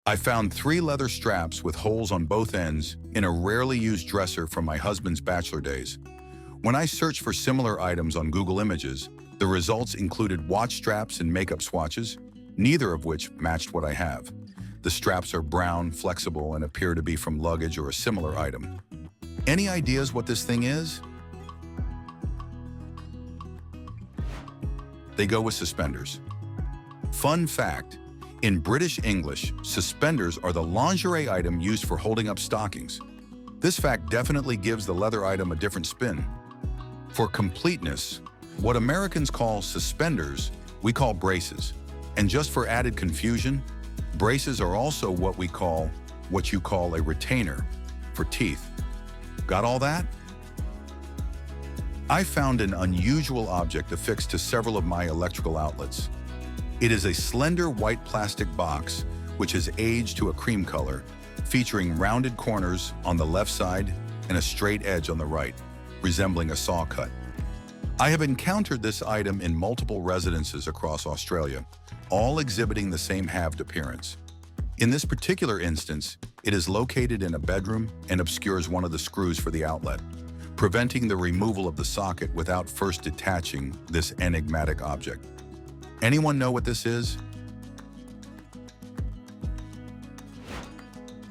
I found 3 leather straps with holes on both ends in a rarely used dresser from my husband's bachelor days. When I searched for similar items on Google Images, the results included watch straps and makeup swatches, neither of which matched what I have. The straps are brown, flexible, and appear to be from luggage or a similar item. Any ideas what this thing is? They go with suspenders. Fun fact, in British English, suspenders are the lingerie item used for holding up stockings. This fact definitely gives the leather item a different spin. For completeness, what Americans call suspenders, we call braces. And just for added confusion, braces are also what you call a retainer for teeth. Got all that? I found an unusual object affixed to several of my electrical outlets. It is a slender white plastic box which has aged to a cream color, featuring rounded corners on the left side and a straight edge on the right, resembling a saw cut. I have encountered this item in multiple residences across Australia, all exhibiting the same halved appearance. In this particular instance, it is located in a bedroom and obscures one of the screws for the outlet, preventing the removal of the socket without first detaching this enigmatic object. Anyone know what this is?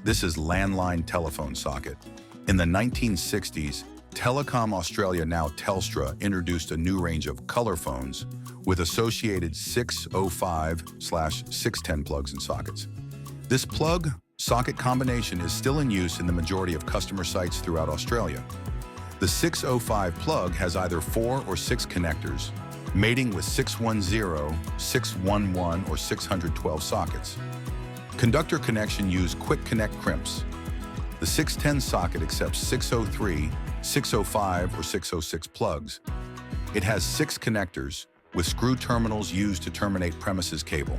This is landline telephone socket. In the 1960s, Telecom Australia, now Telstra, introduced a new range of color phones with associated 605/610 plugs and sockets. This plug-socket combination is still in use in the majority of customer sites throughout Australia. The 605 plug has either 4 or 6 connectors, mating with 610, 611, or 612 sockets. Conductor connection use quick connect crimps. The 610 socket accepts 603, 605, or 606 plugs. It has 6 connectors, with screw terminals used to terminate premises cable.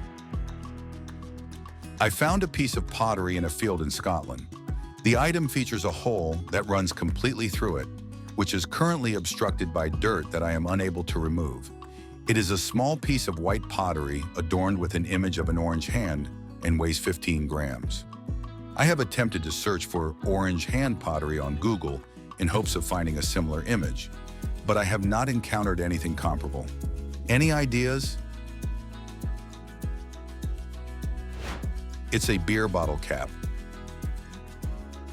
I found a piece of pottery in a field in Scotland. The item features a hole that runs completely through it, which is currently obstructed by dirt that I am unable to remove. It is a small piece of white pottery adorned with an image of an orange hand and weighs 15 grams. I have attempted to search for orange hand pottery on Google in hopes of finding a similar image, but I have not encountered anything comparable. Any ideas? It's a beer bottle cap.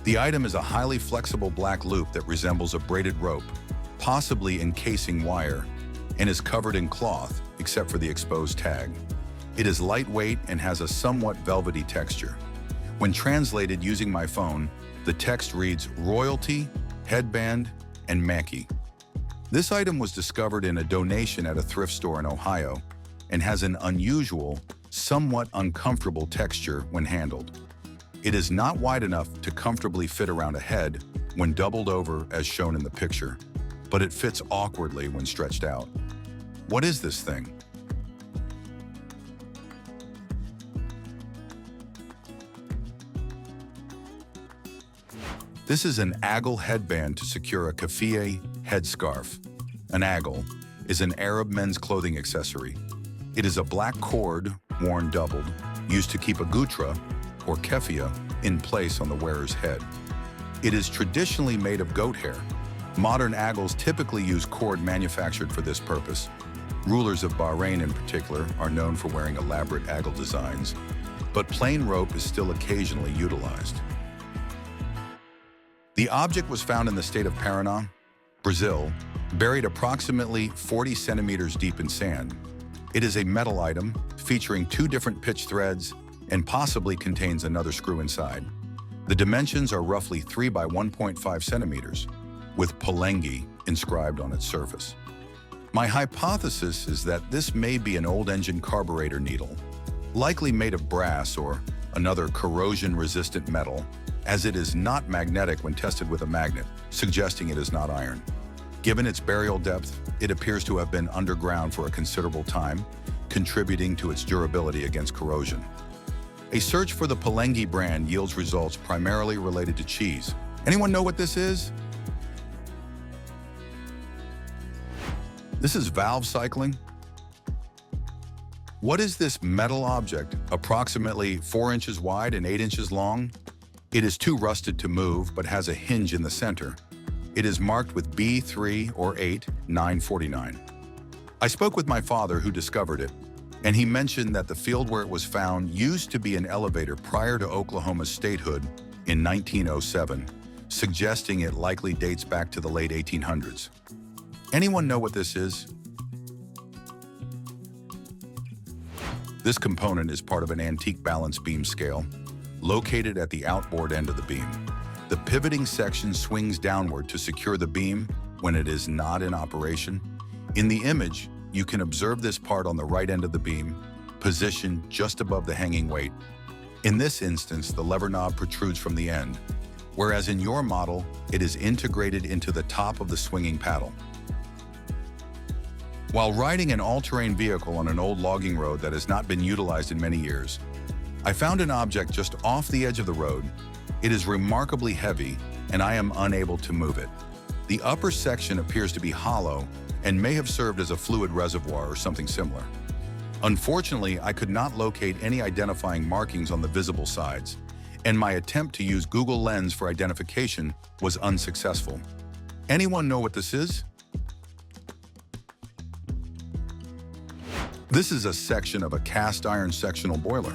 The item is a highly flexible black loop that resembles a braided rope, possibly encasing wire, and is covered in cloth except for the exposed tag. It is lightweight and has a somewhat velvety texture. When translated using my phone, the text reads royalty, headband, and Mackie. This item was discovered in a donation at a thrift store in Ohio and has an unusual, somewhat uncomfortable texture when handled. It is not wide enough to comfortably fit around a head when doubled over as shown in the picture, but it fits awkwardly when stretched out. What is this thing? This is an agle headband to secure a keffiyeh headscarf. An agle is an Arab men's clothing accessory. It is a black cord, worn doubled, used to keep a gutra, or keffiyeh, in place on the wearer's head. It is traditionally made of goat hair. Modern agles typically use cord manufactured for this purpose. Rulers of Bahrain in particular are known for wearing elaborate agle designs, but plain rope is still occasionally utilized. The object was found in the state of Paraná, Brazil, buried approximately 40 centimeters deep in sand. It is a metal item featuring 2 different pitch threads and possibly contains another screw inside. The dimensions are roughly 3 by 1.5 centimeters, with Palengi inscribed on its surface. My hypothesis is that this may be an old engine carburetor needle, likely made of brass or another corrosion-resistant metal, as it is not magnetic when tested with a magnet, suggesting it is not iron. Given its burial depth, it appears to have been underground for a considerable time, contributing to its durability against corrosion. A search for the Palengi brand yields results primarily related to cheese. Anyone know what this is? This is valve cycling. What is this metal object, approximately 4 inches wide and 8 inches long? It is too rusted to move, but has a hinge in the center. It is marked with B3 or 8, 949. I spoke with my father who discovered it, and he mentioned that the field where it was found used to be an elevator prior to Oklahoma's statehood in 1907, suggesting it likely dates back to the late 1800s. Anyone know what this is? This component is part of an antique balance beam scale, located at the outboard end of the beam. The pivoting section swings downward to secure the beam when it is not in operation. In the image, you can observe this part on the right end of the beam, positioned just above the hanging weight. In this instance, the lever knob protrudes from the end, whereas in your model, it is integrated into the top of the swinging paddle. While riding an all-terrain vehicle on an old logging road that has not been utilized in many years, I found an object just off the edge of the road. It is remarkably heavy, and I am unable to move it. The upper section appears to be hollow and may have served as a fluid reservoir or something similar. Unfortunately, I could not locate any identifying markings on the visible sides, and my attempt to use Google Lens for identification was unsuccessful. Anyone know what this is? This is a section of a cast iron sectional boiler.